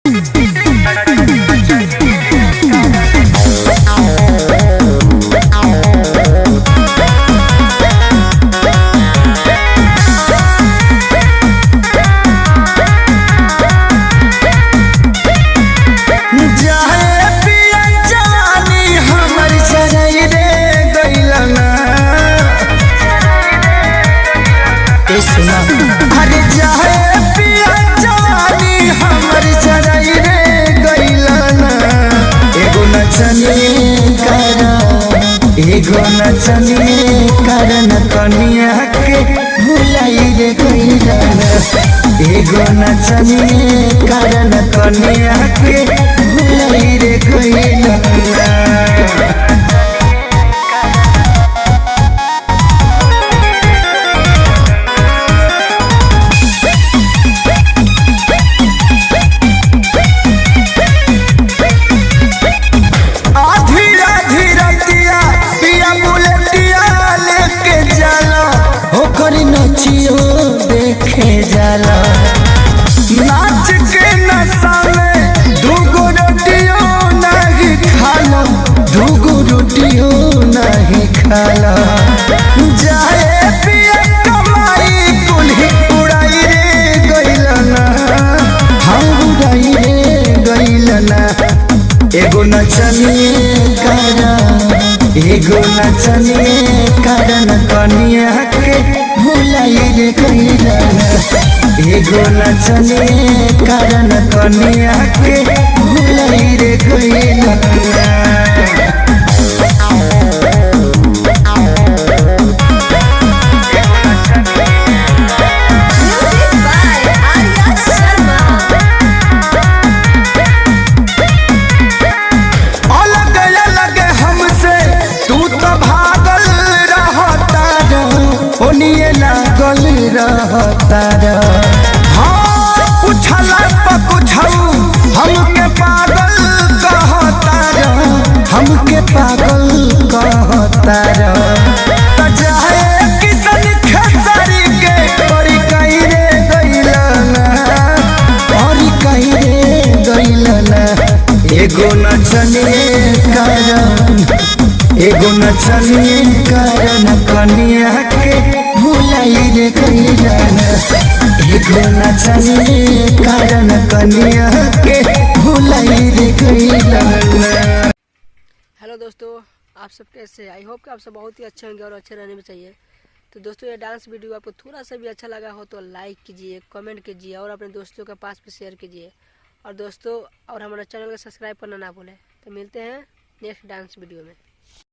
अरे जाए पिया जवानी हमर जराई रे गइलना। एगो नचनी कारण कनिया के भुलाई रे गइलना। एगो नचनी कारण कनिया के भुलाई रे गइलना। नचियो देखे जाला नाच के नशा में दूगो रोटियो नहीं खाला, दूगो रोटियो नहीं खाला। जाए पिया कमाई कुल्ही उड़ाई रे गइलना। हम उड़ाई रे गइलना। एगो नचनी कारण कनिया के भुलाई रे गइलना। एगो नचनी कारण कनिया के भुलाई रे गइलना। हाँ पूछला पकुछऊ हमके पागल कहतार, हमके पागल कहतार। जाए किसन खेसारी के परी कहीं रे गइलना, परी कहीं रे गइलना। एगो नचनी कारण कनिया के भुलाई रे गइलना। एगो नचनी कारण कनिया के भुलाई रे गइलना। हेलो दोस्तों, आप सब कैसे? आई होप कि आप सब बहुत ही अच्छे होंगे और अच्छे रहने में चाहिए। तो दोस्तों, ये डांस वीडियो आपको थोड़ा सा भी अच्छा लगा हो तो लाइक कीजिए, कमेंट कीजिए और अपने दोस्तों के पास भी शेयर कीजिए। और दोस्तों, और हमारे चैनल को सब्सक्राइब करना ना भूलें। तो मिलते हैं नेक्स्ट डांस वीडियो में।